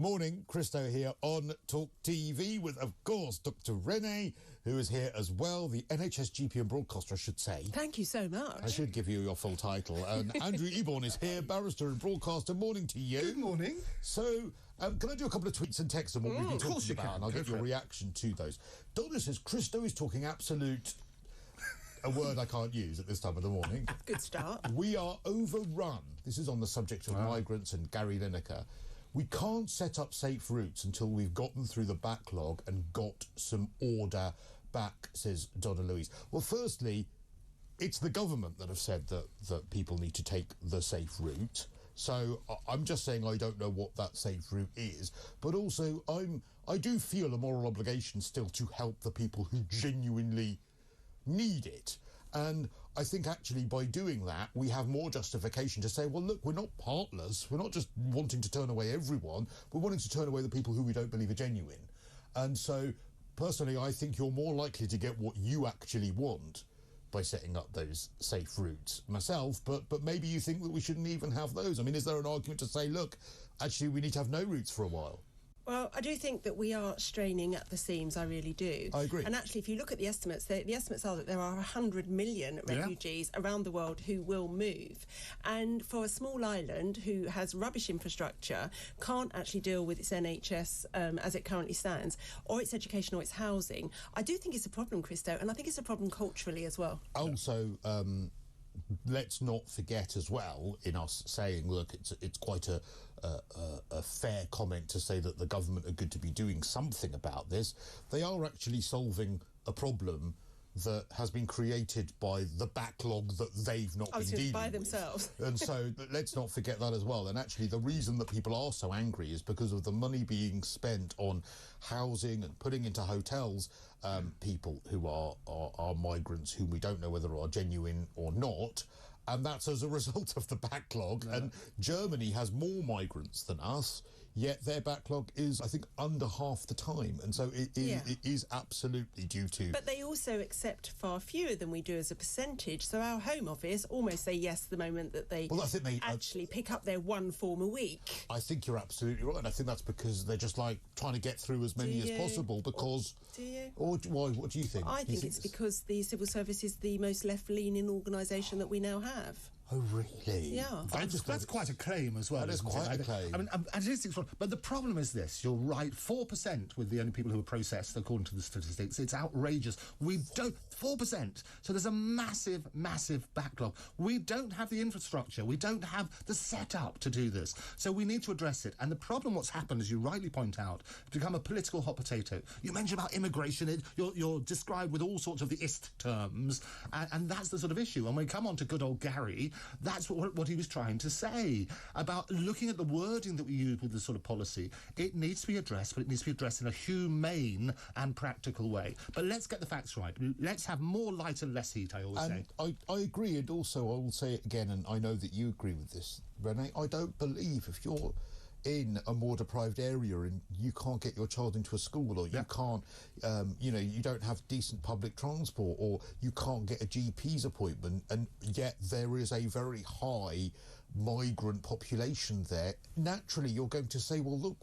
Morning, Cristo here on Talk TV with, of course, Dr. Renée, who is here as well, the NHS GP and broadcaster, I should say. Thank you so much. I should give you your full title. And Andrew Eborn is here, barrister and broadcaster. Morning to you. Good morning. So, can I do a couple of tweets and texts on what we've been talking about, and I'll get your reaction to those. Donna says, Cristo is talking absolute... a word I can't use at this time of the morning. Good start. We are overrun. This is on the subject of migrants and Gary Lineker. We can't set up safe routes until we've gotten through the backlog and got some order back, says Donna Louise. Well, firstly, it's the government that have said that people need to take the safe route. So I'm just saying I don't know what that safe route is. But also, I do feel a moral obligation still to help the people who genuinely need it. And I think actually by doing that we have more justification to say, well, look, we're not heartless, we're not just wanting to turn away everyone, we're wanting to turn away the people who we don't believe are genuine. And so personally I think you're more likely to get what you actually want by setting up those safe routes myself, but maybe you think that we shouldn't even have those. I mean, is there an argument to say, look, actually we need to have no routes for a while? Well, I do think that we are straining at the seams, I really do. I agree. And actually, if you look at the estimates, the estimates are that there are 100 million refugees around the world who will move. And for a small island who has rubbish infrastructure, can't actually deal with its NHS as it currently stands, or its education or its housing, I do think it's a problem, Cristo, and I think it's a problem culturally as well. Also, let's not forget as well, in us saying, look, it's quite a fair comment to say that the government are good to be doing something about this. They are actually solving a problem that has been created by the backlog that they've not been dealing by with. themselves. And so let's not forget that as well. And actually the reason that people are so angry is because of the money being spent on housing and putting into hotels people who are migrants whom we don't know whether are genuine or not. And that's as a result of the backlog. Yeah. And Germany has more migrants than us, yet their backlog is, I think, under half the time. And so it is absolutely due to... But they also accept far fewer than we do as a percentage. So our Home Office almost say yes the moment that they, actually pick up their one form a week. I think you're absolutely right. I think that's because they're just, like, trying to get through as many as possible because... Do you? Or why? What do you think? I think it's because the civil service is the most left-leaning organisation that we now have. Oh, really? Yeah. That's quite a claim as well. That is quite a claim. I mean, but the problem is this. You're right. 4% with the only people who are processed, according to the statistics. It's outrageous. We don't... 4%. So there's a massive, massive backlog. We don't have the infrastructure. We don't have the setup to do this. So we need to address it. And the problem, what's happened, as you rightly point out, it's become a political hot potato. You mentioned about immigration. You're described with all sorts of the ist terms. And that's the sort of issue. And when we come on to good old Gary... That's what he was trying to say about looking at the wording that we use with this sort of policy. It needs to be addressed, but it needs to be addressed in a humane and practical way. But let's get the facts right. Let's have more light and less heat, I always say. I agree, and also I will say it again, and I know that you agree with this, Renée, I don't believe if you're in a more deprived area and you can't get your child into a school, or you can't, you don't have decent public transport, or you can't get a GP's appointment, and yet there is a very high migrant population there, naturally you're going to say, well, look,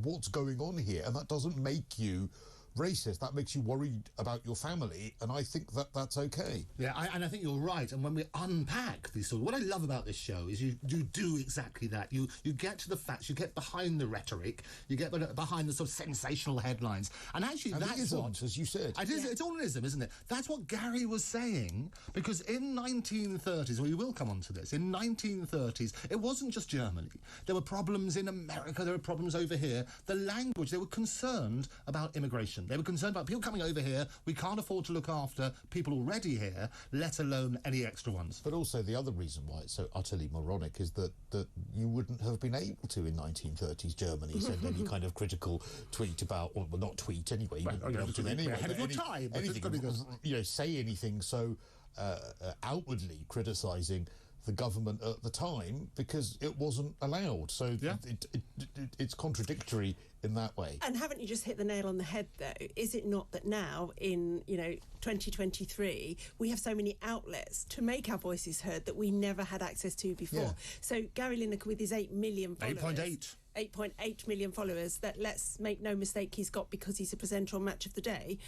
what's going on here? And that doesn't make you racist. That makes you worried about your family, and I think that's okay. Yeah, and I think you're right. And when we unpack these sort of... What I love about this show is you do exactly that. You get to the facts, you get behind the rhetoric, you get behind the sort of sensational headlines. And actually, that's what... as you said. It's all an ism, isn't it? That's what Gary was saying, because in 1930s, we will come on to this, in 1930s, it wasn't just Germany. There were problems in America, there were problems over here. The language, they were concerned about immigration. They were concerned about people coming over here. We can't afford to look after people already here, let alone any extra ones. But also the other reason why it's so utterly moronic is that you wouldn't have been able to in 1930s Germany send any kind of critical tweet about, well, not tweet anyway. You wouldn't be able to anyway. Ahead of your time. Say anything so outwardly criticising the government at the time, because it wasn't allowed. So it's contradictory in that way. And haven't you just hit the nail on the head, though? Is it not that now, in 2023, we have so many outlets to make our voices heard that we never had access to before? Yeah. So Gary Lineker, with his 8 million followers... 8.8. 8.8 million followers that, let's make no mistake, he's got because he's a presenter on Match of the Day,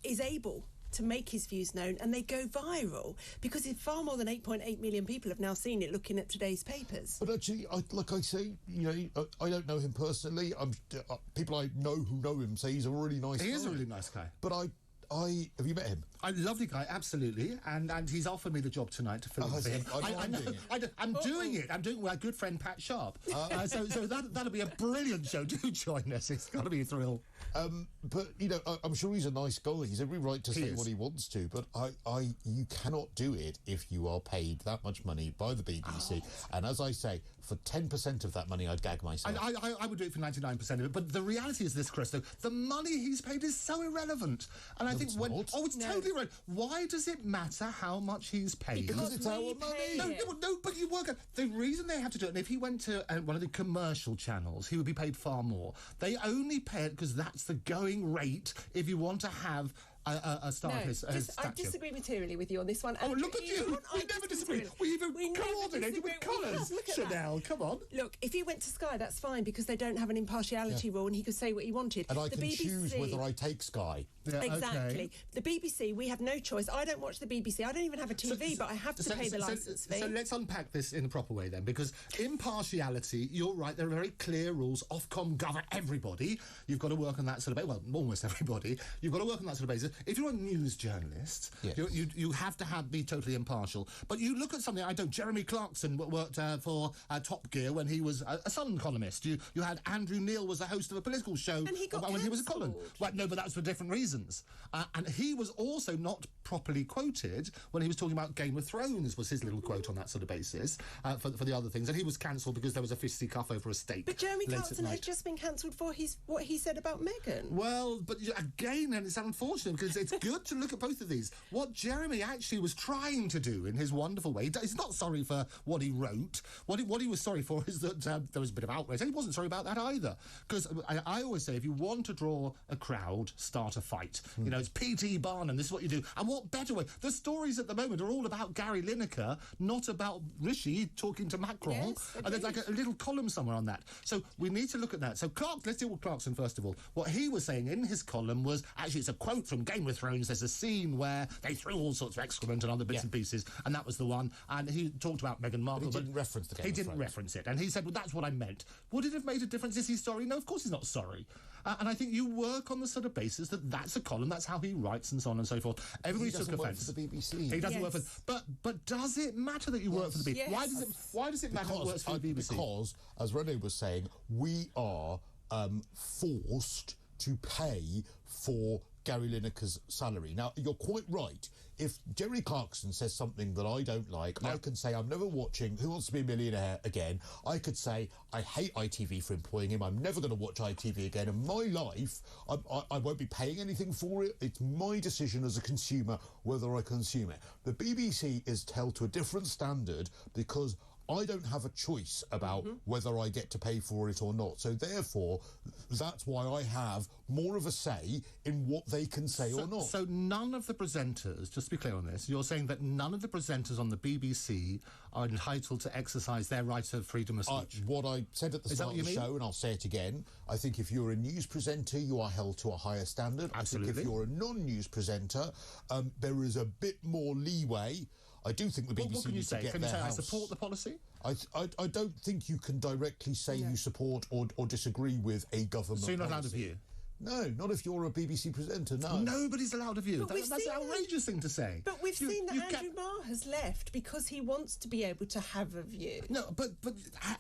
is able to make his views known, and they go viral because it's far more than 8.8 million people have now seen it looking at today's papers. But actually, like I say, I don't know him personally. People I know who know him say he's a really nice guy. He is a really nice guy. But have you met him? A lovely guy, absolutely, and he's offered me the job tonight to fill in for him. I'm doing it. I'm doing it with our good friend Pat Sharp. So that'll be a brilliant show. Do join us. It's got to be a thrill. But I'm sure he's a nice guy. He's every right to say what he wants to. But you cannot do it if you are paid that much money by the BBC. And as I say, for 10% of that money, I'd gag myself. I would do it for 99% of it. But the reality is this, Cristo: the money he's paid is so irrelevant. And I think it's totally right. Why does it matter how much he's paid? Because it's our money. No, but you work out. The reason they have to do it, and if he went to one of the commercial channels, he would be paid far more. They only pay it because that's the going rate if you want to have a star of his stature. I disagree materially with you on this one. Oh, look at you! We never disagree. We even coordinated with colours. Chanel, come on. Look, if he went to Sky, that's fine because they don't have an impartiality rule and he could say what he wanted. And I can choose whether I take Sky. Yeah, exactly. Okay. The BBC, we have no choice. I don't watch the BBC. I don't even have a TV, but I have to pay the licence fee. So let's unpack this in the proper way then, because impartiality, you're right, there are very clear rules. Ofcom govern everybody. You've got to work on that sort of basis. Well, almost everybody. You've got to work on that sort of basis. If you're a news journalist, you have to be totally impartial. But you look at something, Jeremy Clarkson worked for Top Gear when he was a Sun columnist. You had Andrew Neil was the host of a political show and he got when he was a column. Well, no, but that was for different reasons. And he was also not properly quoted when he was talking about Game of Thrones, was his little quote on that sort of basis, for the other things. And he was cancelled because there was a fisticuff over a steak. But Jeremy Clarkson has just been cancelled for what he said about Meghan. Well, but again, and it's unfortunate because it's good to look at both of these. What Jeremy actually was trying to do in his wonderful way, he's not sorry for what he wrote. What he was sorry for is that there was a bit of outrage. And he wasn't sorry about that either. Because I always say, if you want to draw a crowd, start a fight. It's P.T. Barnum, this is what you do. And what better way? The stories at the moment are all about Gary Lineker, not about Rishi talking to Macron. Yes, and there's like a little column somewhere on that. So we need to look at that. So let's deal with Clarkson first of all. What he was saying in his column was, actually it's a quote from Game of Thrones. There's a scene where they threw all sorts of excrement and other bits and pieces, and that was the one. And he talked about Meghan Markle. But he didn't reference the Game of Thrones. He didn't reference it. And he said, well, that's what I meant. Would it have made a difference? Is he sorry? No, of course he's not sorry. And I think you work on the sort of basis that that's a column, that's how he writes and so on and so forth. Everybody took offence. He doesn't work for the BBC. He doesn't work for... But does it matter that you work for the BBC? Yes. Why does it matter that he works for the BBC? Because, as Renée was saying, we are forced to pay for Gary Lineker's salary. Now, you're quite right. If Jerry Clarkson says something that I don't like, I can say I'm never watching Who Wants to Be a Millionaire again. I could say I hate ITV for employing him. I'm never going to watch ITV again. In my life, I won't be paying anything for it. It's my decision as a consumer whether I consume it. The BBC is held to a different standard because I don't have a choice about whether I get to pay for it or not. So therefore, that's why I have more of a say in what they can say or not. So none of the presenters, just to be clear on this, you're saying that none of the presenters on the BBC are entitled to exercise their right of freedom of speech? What I said at the start of the show, and I'll say it again, I think if you're a news presenter, you are held to a higher standard. Absolutely. I think if you're a non-news presenter, there is a bit more leeway. I do think the BBC what can you needs say? to get Can you their say house. I support the policy? I don't think you can directly say you support or disagree with a government So you're not allowed to policy. view? No, not if you're a BBC presenter, no. Nobody's allowed to view. But That's an outrageous thing to say. But we've seen that Andrew Marr has left because he wants to be able to have a view. No, but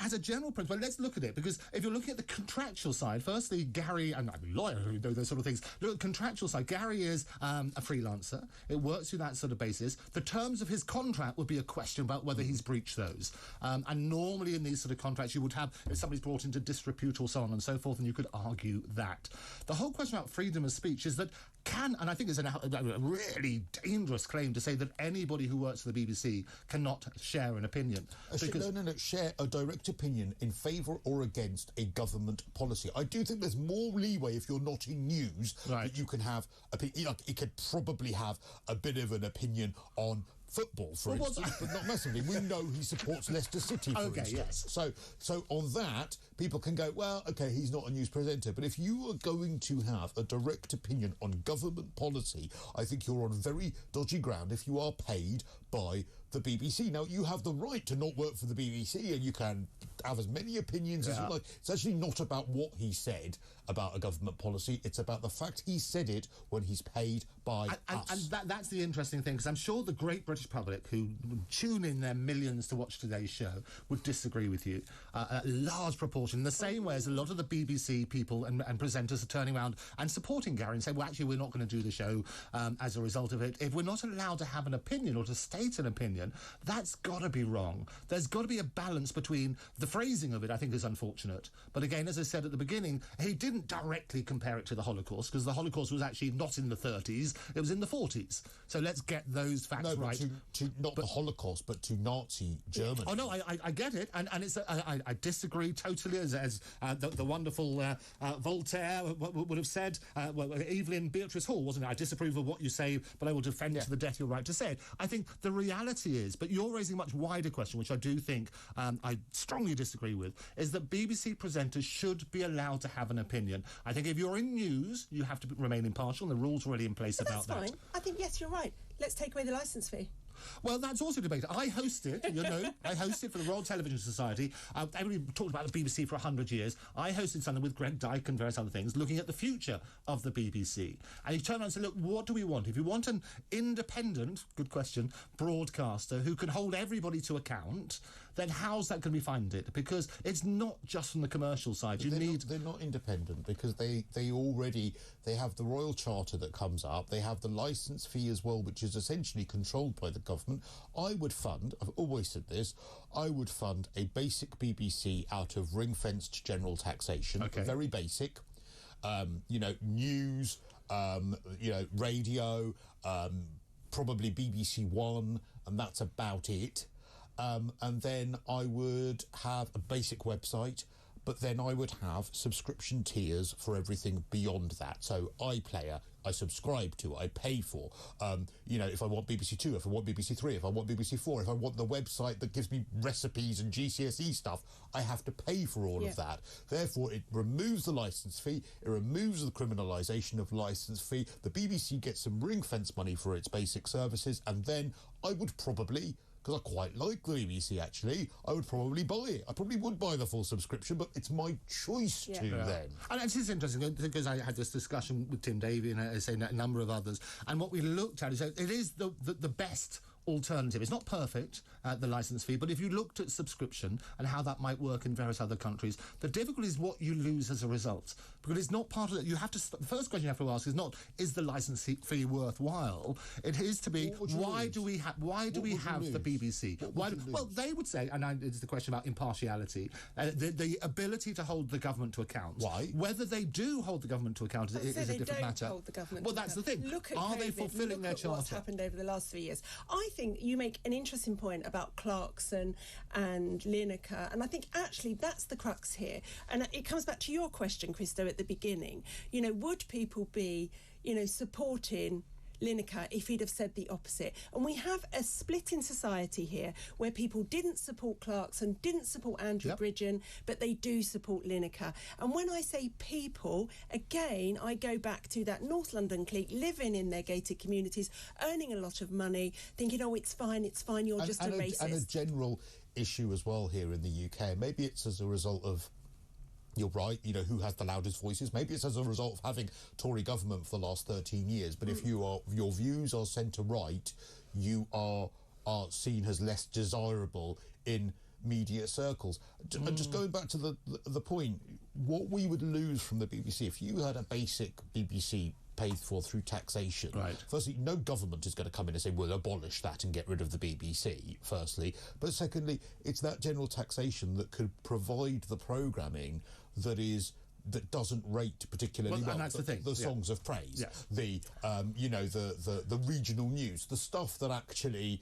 as a general principle, let's look at it, because if you're looking at the contractual side, firstly, Gary, and I'm a lawyer who know those sort of things, look at the contractual side. Gary is a freelancer. It works through that sort of basis. The terms of his contract would be a question about whether he's breached those. And normally in these sort of contracts, you would have, if somebody's brought into disrepute or so on and so forth, and you could argue that. The whole question about freedom of speech is that and I think it's a really dangerous claim to say that anybody who works for the BBC cannot share an opinion. No, share a direct opinion in favour or against a government policy. I do think there's more leeway if you're not in news that you can have, it could probably have a bit of an opinion on football, for instance, but not massively. We know he supports Leicester City, for instance. Yes. So on that, people can go, well, OK, he's not a news presenter. But if you are going to have a direct opinion on government policy, I think you're on very dodgy ground if you are paid by the BBC. Now, you have the right to not work for the BBC, and you can have as many opinions as you like. It's actually not about what he said about a government policy. It's about the fact he said it when he's paid by us. And that's the interesting thing, because I'm sure the great British public who tune in their millions to watch today's show would disagree with you. A large proportion, in the same way as a lot of the BBC people and presenters are turning around and supporting Gary and saying, well, actually, we're not going to do the show as a result of it. If we're not allowed to have an opinion or to state an opinion, that's got to be wrong. There's got to be a balance between the phrasing of it, I think, is unfortunate. But again, as I said at the beginning, he didn't directly compare it to the Holocaust, because the Holocaust was actually not in the 30s, it was in the 40s. So let's get those facts right. Not the Holocaust, but to Nazi Germany. Oh, no, I get it. And it's I disagree totally, as the wonderful Voltaire would have said. Evelyn Beatrice Hall, wasn't it? I disapprove of what you say, but I will defend to the death your right to say it. I think the reality is, but you're raising a much wider question, which I do think I strongly disagree with, is that BBC presenters should be allowed to have an opinion. I think if you're in news, you have to remain impartial, and the rules are already in place about that. That's fine. I think, yes, you're right. Let's take away the licence fee. Well, that's also debated. I host it, I host it for the Royal Television Society. Everybody talked about the BBC for 100 years. I hosted something with Greg Dyke and various other things, looking at the future of the BBC. And he turned around and said, look, what do we want? If you want an independent, good question, broadcaster who can hold everybody to account, then how's that going to be funded? Because it's not just from the commercial side. They're not independent, because they have the Royal Charter that comes up. They have the licence fee as well, which is essentially controlled by the government. I've always said this, I would fund a basic BBC out of ring-fenced general taxation. Okay. Very basic. News, radio, probably BBC One, and that's about it. And then I would have a basic website, but then I would have subscription tiers for everything beyond that. So iPlayer, I subscribe to, I pay for. If I want BBC Two, if I want BBC Three, if I want BBC Four, if I want the website that gives me recipes and GCSE stuff, I have to pay for all of that. Therefore, it removes the licence fee, it removes the criminalisation of licence fee. The BBC gets some ring-fence money for its basic services, and then I would probably, because I quite like the BBC, actually, I would probably buy it. I probably would buy the full subscription, but it's my choice to then. And it is interesting, because I had this discussion with Tim Davey and a number of others, and what we looked at is that it is the best alternative. It's not perfect, the licence fee, but if you looked at subscription and how that might work in various other countries, the difficulty is what you lose as a result, because it's not part of it. You have to. The first question you have to ask is not, is the licence fee worthwhile? It is to be, why do we have the BBC? Well, they would say, and it's the question about impartiality, the ability to hold the government to account. Why? Whether they do hold the government to account is a different matter. Hold the government well, that's the thing. Look at Are COVID, they fulfilling their charter? What's happened over the last 3 years? I think you make an interesting point about Clarkson and Lineker, and I think actually that's the crux here. And it comes back to your question, Cristo, at the beginning. Would people be, supporting Lineker if he'd have said the opposite? And we have a split in society here where people didn't support Clarkson, didn't support Andrew Bridgen, but they do support Lineker. And when I say people, again, I go back to that North London clique living in their gated communities, earning a lot of money, thinking, oh, it's fine, you're just a racist. And a general issue as well here in the UK. Maybe it's as a result of, you're right, who has the loudest voices. Maybe it's as a result of having Tory government for the last 13 years. But if your views are centre-right, you are seen as less desirable in media circles. And just going back to the point, what we would lose from the BBC, if you had a basic BBC paid for through taxation. Right. Firstly, no government is going to come in and say, we'll abolish that and get rid of the BBC, firstly. But secondly, it's that general taxation that could provide the programming that doesn't rate particularly well. And that's the thing. The songs of praise, the regional news, the stuff that actually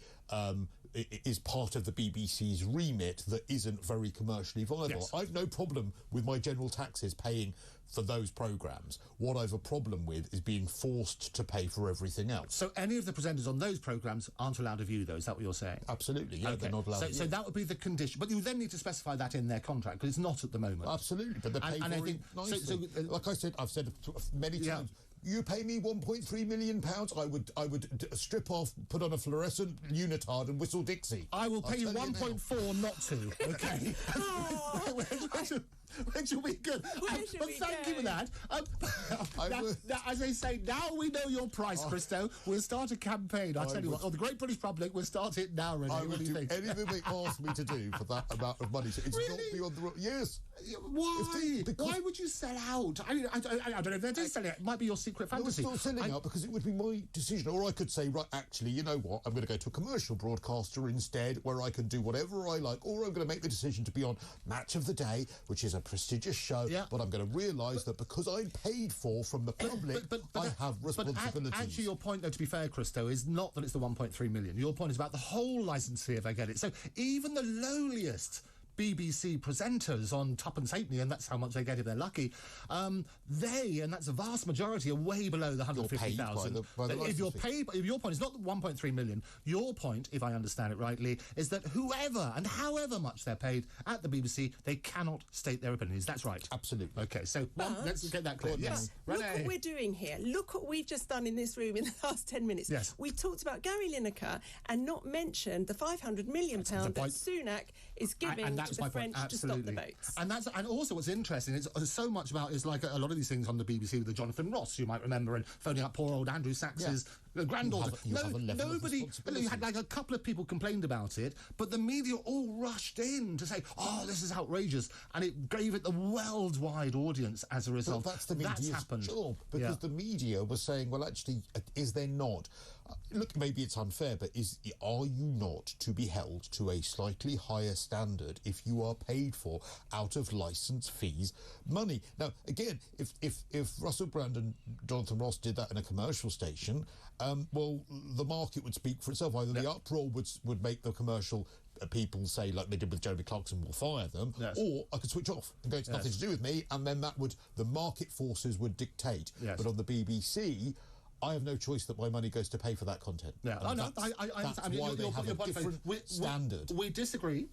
is part of the BBC's remit that isn't very commercially viable. Yes. I've no problem with my general taxes paying for those programmes. What I've a problem with is being forced to pay for everything else. So any of the presenters on those programmes aren't allowed to view those, is that what you're saying? Absolutely, yeah, okay. They're not allowed to view. So that would be the condition. But you then need to specify that in their contract, because it's not at the moment. Absolutely, but they're paid and for I think, nicely. Like I said, I've said many times, you pay me £1.3 million, I would strip off, put on a fluorescent unitard and whistle Dixie. I will pay you 1.4 not to, okay? Which will be good. But thank you for that. As they say, now we know your price, Cristo. We'll start a campaign. I'll tell you what, the great British public, we'll start it now, Renée. I would do anything they ask me to do for that amount of money. So it's not beyond the... Yes. Why? Why would you sell out? I don't know if they're just selling it. It might be your secret fantasy. No, it's not selling out because it would be my decision. Or I could say, right, actually, you know what? I'm going to go to a commercial broadcaster instead where I can do whatever I like. Or I'm going to make the decision to be on Match of the Day, which is a prestigious show. Yeah. But I'm going to realise that because I'm paid for from the public, I have responsibilities. But actually, your point, though, to be fair, Cristo, is not that it's the 1.3 million. Your point is about the whole licence fee, if I get it. So even the lowliest BBC presenters on Tuppence Halfpenny, and that's how much they get if they're lucky, they, and that's a vast majority, are way below the 150,000. If you're paid, if your point is not the 1.3 million, your point, if I understand it rightly, is that whoever and however much they're paid at the BBC, they cannot state their opinions. That's right. Absolutely. Okay, so let's get that clear. Yes. Look what we're doing here. Look what we've just done in this room in the last 10 minutes. Yes. We talked about Gary Lineker and not mentioned the £500 million that Sunak is giving to the French to stop the votes. And also what's interesting is so much about is like a lot of these things on the BBC with the Jonathan Ross, you might remember, and phoning up poor old Andrew Sachs's granddaughter. Nobody, you had like a couple of people complained about it, but the media all rushed in to say, oh, this is outrageous, and it gave it the worldwide audience as a result. Well, that's the media's job, because the media was saying, well, actually, is there not? Look, maybe it's unfair, but are you not to be held to a slightly higher standard if you are paid for out of licence fees money? Now, again, if Russell Brand and Jonathan Ross did that in a commercial station, well, the market would speak for itself. Either the uproar would make the commercial people say, like they did with Jeremy Clarkson, we'll fire them, or I could switch off and go, it's nothing to do with me, and then the market forces would dictate. But on the BBC, I have no choice that my money goes to pay for that content. Yeah, I understand. That's why they have a different standard. We disagree,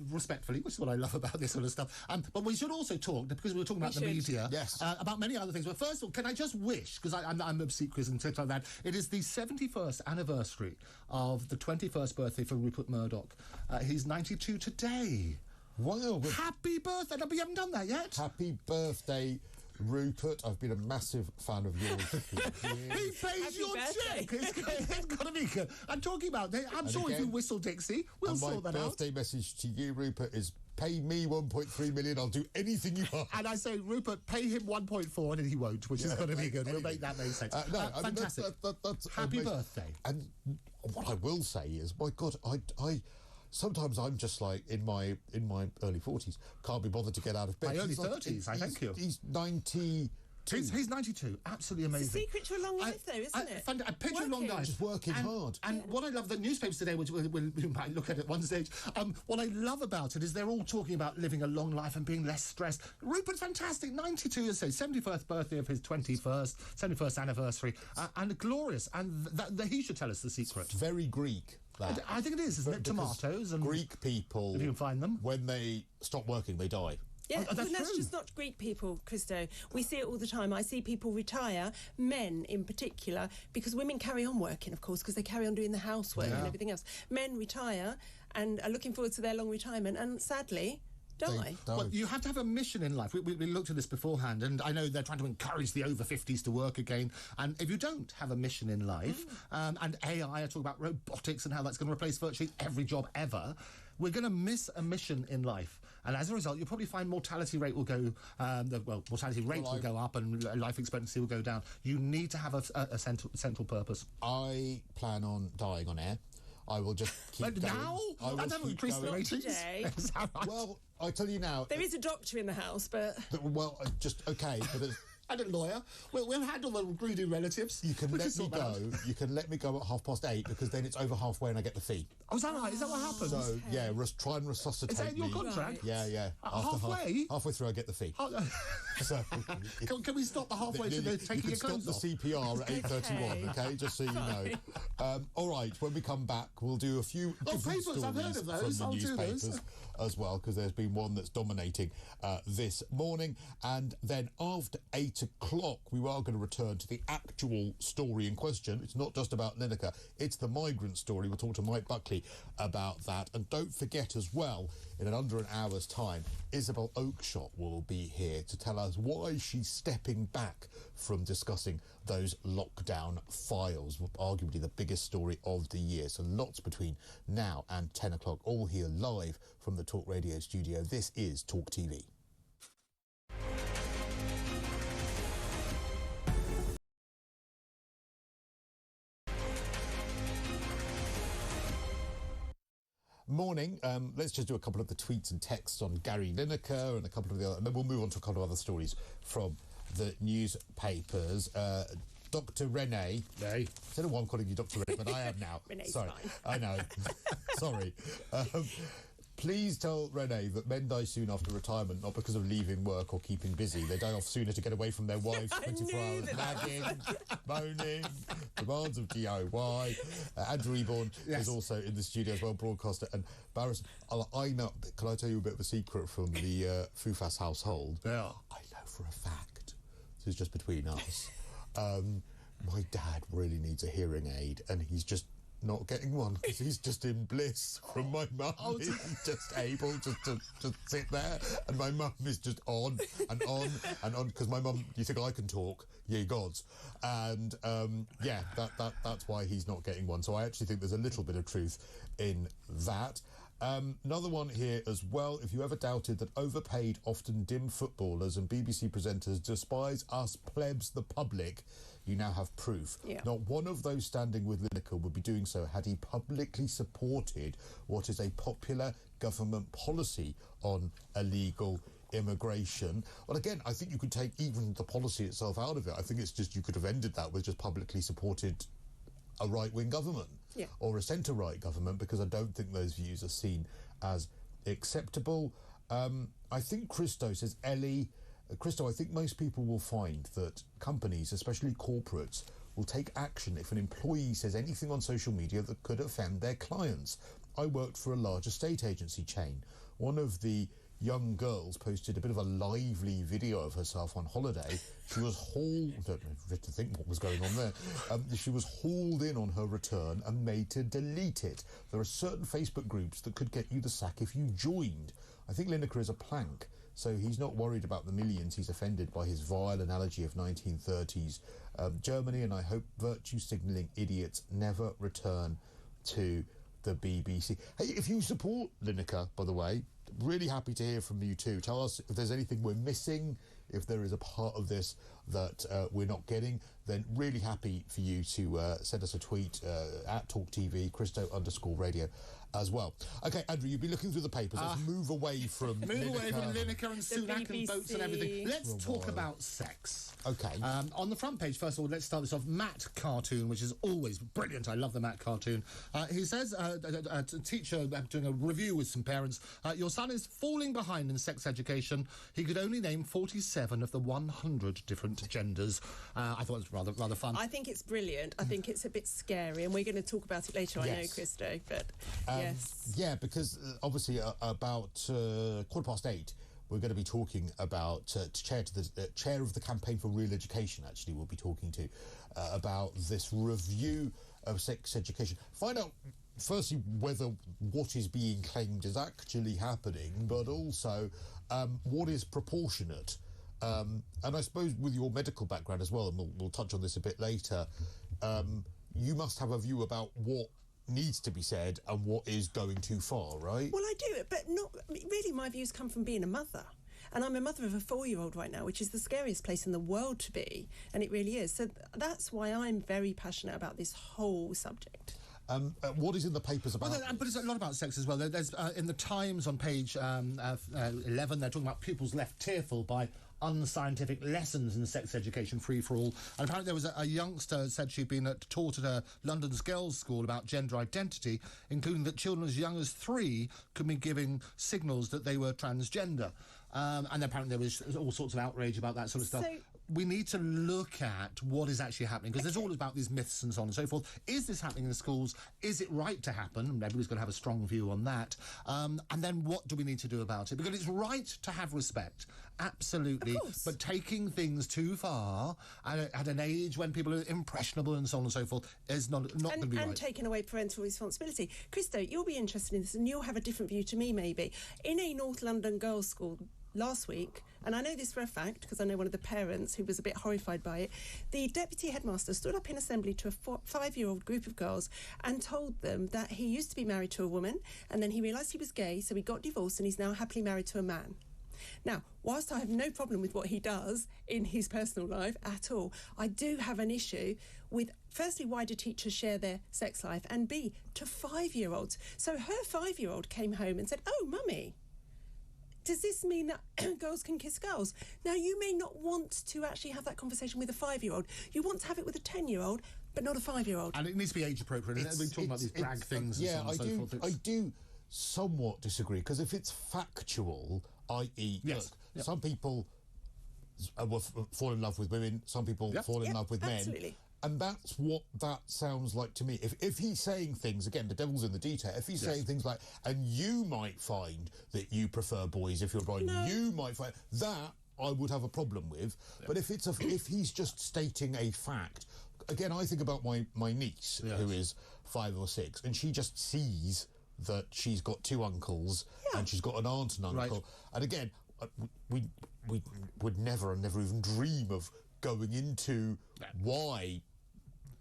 respectfully, which is what I love about this sort of stuff. But we should also talk, because we were talking about the media, about many other things. But first of all, can I just wish, because I'm obsequious and things like that, it is the 71st anniversary of the 21st birthday for Rupert Murdoch. He's 92 today. Wow. Happy birthday. No, but you haven't done that yet. Happy birthday, Rupert. I've been a massive fan of yours. He pays your check. It's got to be good. I'm talking about, I'm sure if you whistle Dixie, we'll sort that out. My birthday message to you, Rupert, is pay me 1.3 million. I'll do anything you want. And I say, Rupert, pay him 1.4, and he won't, which is going to be good. We'll make that make sense. Fantastic. That's happy birthday. And what I will say is, my God, I sometimes I'm just like in my early 40s, can't be bothered to get out of bed. My early 30s, I thank you. He's 92. He's 92. Absolutely amazing. It's a secret to a long life, though, isn't it? A picture of long life. Just working hard. And what I love, the newspapers today, which we might look at one stage, what I love about it is they're all talking about living a long life and being less stressed. Rupert's fantastic. 92 years old, 71st birthday of his 71st anniversary, and glorious. And he should tell us the secret. It's very Greek. I think it is, isn't it? Tomatoes and Greek people, if you can find them, when they stop working, they die. Yeah, that's just not Greek people, Cristo. We see it all the time. I see people retire, men in particular, because women carry on working, of course, because they carry on doing the housework and everything else. Men retire and are looking forward to their long retirement and, sadly, die. Well, you have to have a mission in life. We looked at this beforehand, and I know they're trying to encourage the over 50s to work again. And if you don't have a mission in life, and AI, I talk about robotics and how that's going to replace virtually every job ever, we're going to miss a mission in life. And as a result, you'll probably find mortality rate will go, mortality rates will go up and life expectancy will go down. You need to have a central purpose. I plan on dying on air. I will just keep going. Now? I don't increase the ratings. Well, I tell you now. There is a doctor in the house, but... Well, just okay, but and a lawyer. We'll handle the greedy relatives. You can let me go. You can let me go at 8:30 because then it's over halfway and I get the fee. Oh, is that right? Is that what happens? So yeah, try and resuscitate Is that in your contract? Yeah, yeah. Halfway? Halfway through, I get the fee. So can we stop the halfway to the taking your clothes off? You can stop the CPR at 8:31. Okay, just so you know. All right, when we come back, we'll do a few different papers. I've heard of those. from the newspapers as well, because there's been one that's dominating this morning. And then after 8 o'clock, we are going to return to the actual story in question. It's not just about Lineker, it's the migrant story. We'll talk to Mike Buckley about that. And don't forget as well, in under an hour's time, Isabel Oakeshott will be here to tell us why she's stepping back from discussing those lockdown files, arguably the biggest story of the year. So lots between now and 10 o'clock, all here live from the Talk Radio studio. This is Talk TV. Morning. Let's just do a couple of the tweets and texts on Gary Lineker and a couple of the other, and then we'll move on to a couple of other stories from the newspapers. Dr. Renée. Hey. I don't know why I'm calling you Dr. Renée, but I am now. Renée's Sorry. fine. I know. Sorry. Please tell Renée that men die soon after retirement, not because of leaving work or keeping busy. They die off sooner to get away from their wives 24 hours, nagging, moaning, demands of DIY. Andrew Eborn is also in the studio as well, broadcaster and barrister. I know, can I tell you a bit of a secret from the Fufas household? Yeah. I know for a fact, this is just between us, my dad really needs a hearing aid and he's just not getting one because he's just in bliss from my mum. He's just able just to sit there, and my mum is just on and on and on because my mum, you think I can talk? Ye gods. And yeah, that's why he's not getting one. So I actually think there's a little bit of truth in that. Another one here as well. If you ever doubted that overpaid, often dim footballers and BBC presenters despise us plebs, the public, you now have proof. Yeah. Not one of those standing with Lineker would be doing so had he publicly supported what is a popular government policy on illegal immigration. Well, again, I think you could take even the policy itself out of it. I think it's just you could have ended that with just publicly supported a right-wing government or a centre-right government, because I don't think those views are seen as acceptable. I think Cristo says, Cristo, I think most people will find that companies, especially corporates, will take action if an employee says anything on social media that could offend their clients. I worked for a large estate agency chain. One of the young girls posted a bit of a lively video of herself on holiday. She was hauled, I don't know to think what was going on there. She was hauled in on her return and made to delete it. There are certain Facebook groups that could get you the sack if you joined. I think Lineker is a plank, so he's not worried about the millions he's offended by his vile analogy of 1930s Germany, and I hope virtue signalling idiots never return to the BBC. Hey, if you support Lineker, by the way, really happy to hear from you too. Tell us if there's anything we're missing, if there is a part of this that we're not getting, then really happy for you to send us a tweet at Talk TV, Cristo_radio as well. Okay, Andrew, you'll be looking through the papers. Let's move away from Lineker and Sunak and votes and everything. Let's talk about sex. Okay. On the front page, first of all, let's start this off. Matt cartoon, which is always brilliant. I love the Matt cartoon. He says, a teacher doing a review with some parents, your son is falling behind in sex education. He could only name 47 of the 100 different genders. I thought it was rather fun. I think it's brilliant. I think it's a bit scary, and we're going to talk about it later, I know, Cristo, but yes. Yeah, because obviously about 8:15, we're going to be talking about chair of the campaign for real education. Actually, we'll be talking to about this review of sex education. Find out firstly whether what is being claimed is actually happening, but also what is proportionate. And I suppose with your medical background as well, and we'll touch on this a bit later, you must have a view about what needs to be said and what is going too far, right? Well, I do, but not really. My views come from being a mother. And I'm a mother of a 4-year-old right now, which is the scariest place in the world to be. And it really is. So that's why I'm very passionate about this whole subject. What is in the papers about? Well, but it's a lot about sex as well. There's in the Times on page 11, they're talking about pupils left tearful by unscientific lessons in sex education free for all. And apparently there was a youngster who said she'd been taught at London's girls' school about gender identity, including that children as young as 3 could be giving signals that they were transgender. And apparently there was all sorts of outrage about that sort of stuff. We need to look at what is actually happening, because there's all about these myths and so on and so forth. Is this happening in the schools? Is it right to happen? And everybody's got to have a strong view on that. And then what do we need to do about it? Because it's right to have respect, absolutely. But taking things too far at an age when people are impressionable and so on and so forth is not going to be right. And taking away parental responsibility. Cristo, you'll be interested in this, and you'll have a different view to me, maybe. In a North London girls' school last week, and I know this for a fact because I know one of the parents who was a bit horrified by it, the deputy headmaster stood up in assembly to a 5-year-old group of girls and told them that he used to be married to a woman, and then he realised he was gay, so he got divorced, and he's now happily married to a man. Now, whilst I have no problem with what he does in his personal life at all, I do have an issue with, firstly, why do teachers share their sex life, and B, to 5-year-olds. So her 5-year-old came home and said, "Oh, mummy, does this mean that girls can kiss girls?" Now, you may not want to actually have that conversation with a 5-year-old. You want to have it with a 10-year-old, but not a 5-year-old. And it needs to be age appropriate. We're talking about these drag things and so on and so forth. I do somewhat disagree, because if it's factual, i.e., some people fall in love with women, some people fall in love with men. And that's what that sounds like to me. If he's saying things, again, the devil's in the detail, if he's saying things like, and you might find that you prefer boys if you're a boy, you might find that, I would have a problem with. But if he's just stating a fact, again, I think about my niece, who is 5 or 6, and she just sees that she's got 2 uncles and she's got an aunt and uncle. And again, we would never even dream of going into why.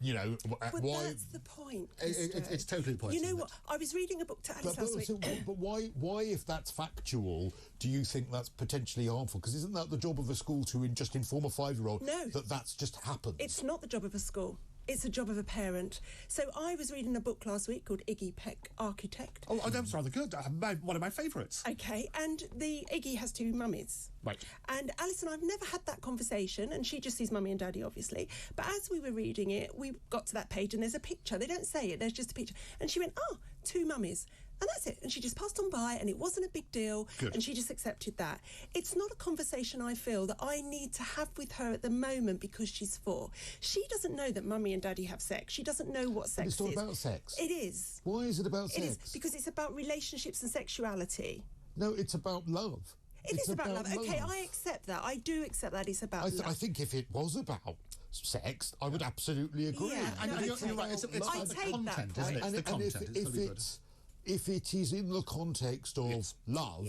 But why? That's the point. It's totally the point. You know what? I was reading a book to Alice last week. But why, if that's factual, do you think that's potentially harmful? Because isn't that the job of a school to just inform a 5-year-old that's just happened? It's not the job of a school. It's a job of a parent. So I was reading a book last week called Iggy Peck, Architect. Oh, that was rather good. One of my favourites. Okay, and the Iggy has 2 mummies. Right. And Alice and I have never had that conversation, and she just sees mummy and daddy, obviously. But as we were reading it, we got to that page, and there's a picture. They don't say it, there's just a picture. And she went, "Oh, 2 mummies." And that's it. And she just passed on by, and it wasn't a big deal. Good. And she just accepted that. It's not a conversation I feel that I need to have with her at the moment because she's 4. She doesn't know that mummy and daddy have sex. She doesn't know what sex is. It's not about sex. It is. Why is it about sex? It is, because it's about relationships and sexuality. No, it's about love. It is about love. Okay, I accept that. I do accept that it's about love. I think if it was about sex, I would absolutely agree. Yeah, and you're right. It's the content, isn't it? It's the content. If it is in the context of love,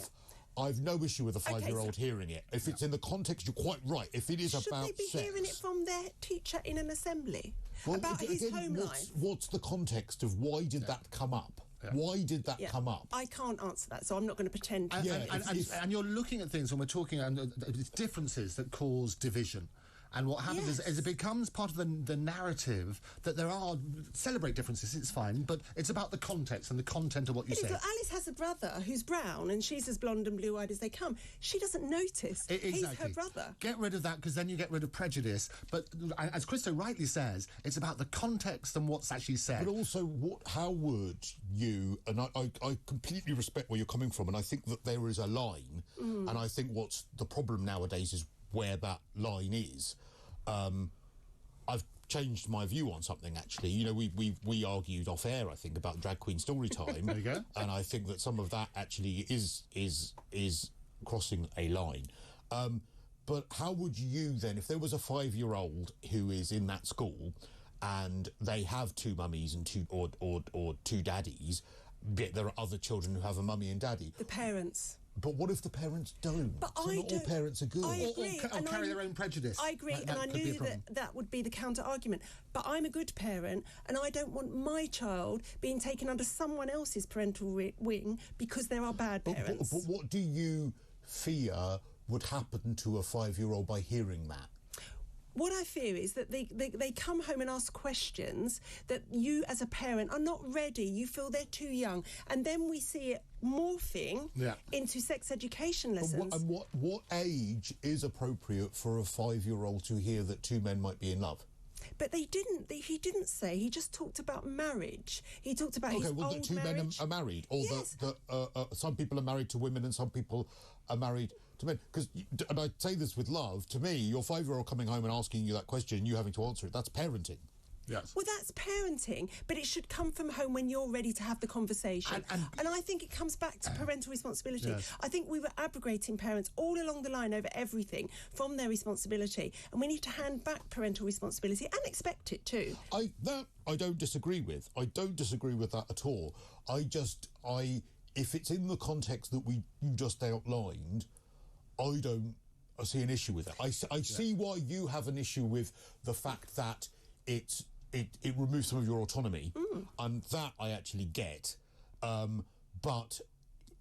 I've no issue with a 5-year-old hearing it. If it's in the context, you're quite right. If it is about sex... Should they be hearing it from their teacher in an assembly? About his home life? What's the context of why did that come up? Why did that come up? I can't answer that, so I'm not going to pretend. And you're looking at things when we're talking and differences that cause division. And what happens is it becomes part of the narrative that there are... Celebrate differences, it's fine, but it's about the context and the content of what you say. Alice has a brother who's brown, and she's as blonde and blue-eyed as they come. She doesn't notice. Exactly. He's her brother. Get rid of that, because then you get rid of prejudice. But as Cristo rightly says, it's about the context and what's actually said. But also, how would you... And I completely respect where you're coming from, and I think that there is a line, and I think what's the problem nowadays is where that line is. I've changed my view on something, actually. You know, we argued off air, I think, about drag queen story time. There you go. And I think that some of that actually is crossing a line. But how would you then, if there was a 5-year-old who is in that school and they have 2 mummies and 2 daddies, yet there are other children who have a mummy and daddy? The parents. But what if the parents don't? But so not all parents are good. I agree, or carry their own prejudice. I agree, and I knew that would be the counter-argument. But I'm a good parent, and I don't want my child being taken under someone else's parental wing because there are bad parents. But what do you fear would happen to a 5-year-old by hearing that? What I fear is that they come home and ask questions that you as a parent are not ready. You feel they're too young. And then we see it morphing into sex education lessons. And what age is appropriate for a 5-year-old to hear that two men might be in love? But he didn't say. He just talked about marriage. He talked about his that old two marriage. men are married, or that some people are married to women and some people are married to men. Because, and I say this with love, to me, your 5-year-old coming home and asking you that question and you having to answer it, that's parenting. Yes. Well, that's parenting, but it should come from home when you're ready to have the conversation. And I think it comes back to parental responsibility. Yes. I think we were abrogating parents all along the line over everything from their responsibility, and we need to hand back parental responsibility and expect it too. I don't disagree with. I don't disagree with that at all. If it's in the context that you just outlined, I don't see an issue with it. I see why you have an issue with the fact that it removes some of your autonomy, and that I actually get. But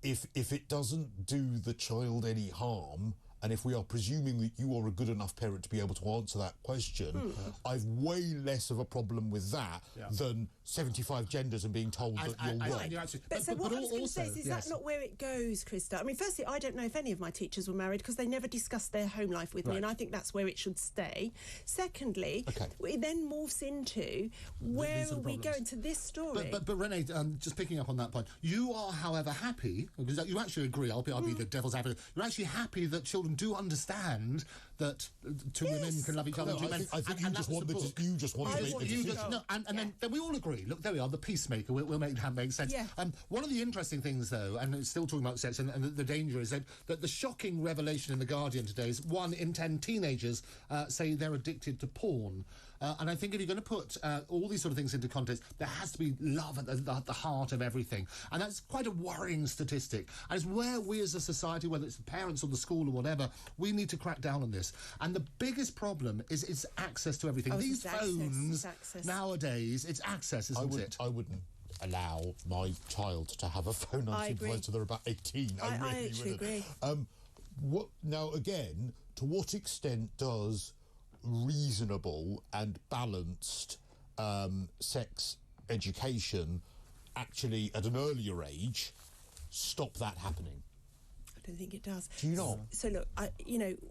if it doesn't do the child any harm, and if we are presuming that you are a good enough parent to be able to answer that question, I've way less of a problem with that than 75 genders and being told that you're wrong. But what I was going to say is that not where it goes, Cristo? I mean, firstly, I don't know if any of my teachers were married because they never discussed their home life with me, and I think that's where it should stay. Secondly, it then morphs into where are we going to this story? But Renee, just picking up on that point, you are, however, happy, because you actually agree, I'll be the devil's advocate, you're actually happy that children do understand that two women can love each other. I think you just want to make the decision. Then we all agree. Look, there we are, the peacemaker. We'll make that make sense. Yeah. One of the interesting things, though, and it's still talking about sex, and the danger is that the shocking revelation in The Guardian today is 1 in 10 teenagers say they're addicted to porn. And I think if you're going to put all these sort of things into context, there has to be love at the heart of everything. And that's quite a worrying statistic. And it's where we as a society, whether it's the parents or the school or whatever, we need to crack down on this. And the biggest problem is it's access to everything. These phones nowadays, it's access, isn't it? I wouldn't allow my child to have a phone until they're about 18. I actually agree. Now, again, to what extent does reasonable and balanced sex education actually, at an earlier age, stop that happening? I don't think it does. Do you not? So look,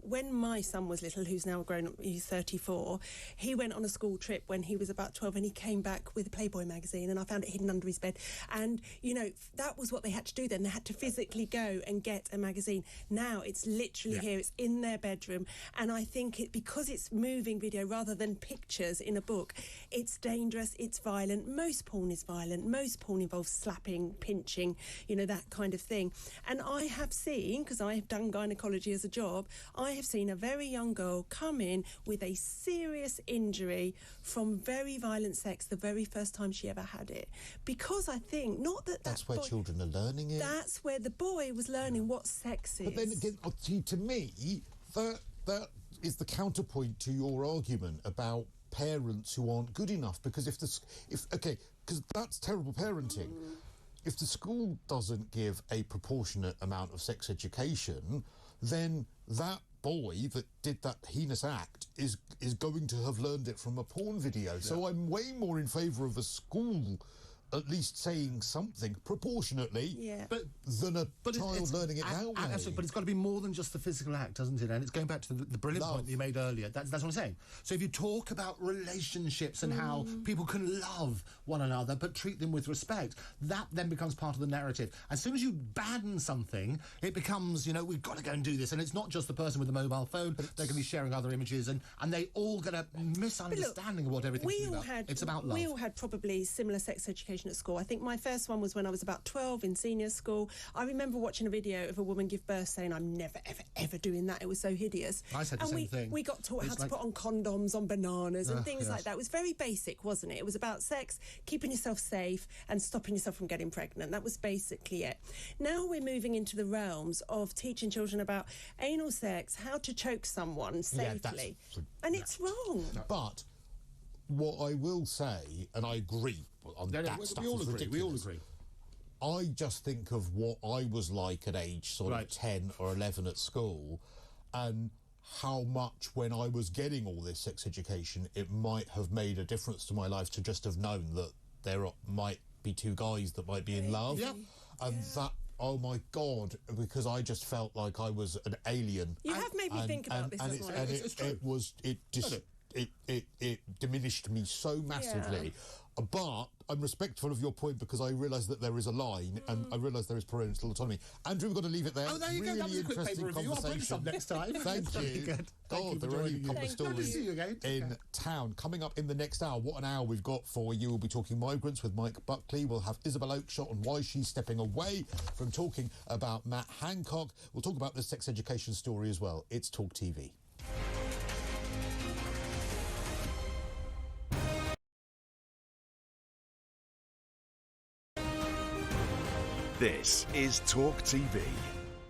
when my son was little, who's now grown up, he's 34, he went on a school trip when he was about 12 and he came back with a Playboy magazine and I found it hidden under his bed. And, that was what they had to do then. They had to physically go and get a magazine. Now it's literally here, it's in their bedroom. And I think because it's moving video rather than pictures in a book, it's dangerous, it's violent. Most porn is violent. Most porn involves slapping, pinching, that kind of thing. And I have seen, because I have done gynecology as a job, I have seen a very young girl come in with a serious injury from very violent sex the very first time she ever had it. Because I think, not that that's where children are learning it. That's where the boy was learning what sex is. But then again, to me, that is the counterpoint to your argument about parents who aren't good enough. Because because that's terrible parenting. If the school doesn't give a proportionate amount of sex education, then that boy that did that heinous act is going to have learned it from a porn video. So I'm way more in favour of a school at least saying something proportionately than a child learning it that way. Absolutely, but it's got to be more than just the physical act, doesn't it? And it's going back to the brilliant point that you made earlier. That's what I'm saying. So if you talk about relationships and how people can love one another but treat them with respect, that then becomes part of the narrative. As soon as you ban something, it becomes, we've got to go and do this. And it's not just the person with the mobile phone. They're going to be sharing other images, and they all get a misunderstanding of what everything's about. It's about love. We all had probably similar sex education at school. I think my first one was when I was about 12 in senior school. I remember watching a video of a woman give birth saying, I'm never, ever, ever doing that. It was so hideous. I said the same thing. We got taught how to put on condoms on bananas and things like that. It was very basic, wasn't it? It was about sex, keeping yourself safe and stopping yourself from getting pregnant. That was basically it. Now we're moving into the realms of teaching children about anal sex, how to choke someone safely. And it's wrong. But what I will say, and I agree on that stuff, we all agree. I just think of what I was like at age of 10 or 11 at school, and how much when I was getting all this sex education, it might have made a difference to my life to just have known that there might be two guys that might be in love. And oh my God, because I just felt like I was an alien. You have made me think about this this morning. It diminished me so massively. But I'm respectful of your point because I realise that there is a line and I realise there is parental autonomy. Andrew, we've got to leave it there. Oh, there you go. That was a quick paper review. I'll bring some next time. Thank you. Good. God, there are only a couple of stories in town. Coming up in the next hour, what an hour we've got for you. We'll be talking migrants with Mike Buckley. We'll have Isabel Oakeshott on why she's stepping away from talking about Matt Hancock. We'll talk about the sex education story as well. It's Talk TV. This is Talk TV.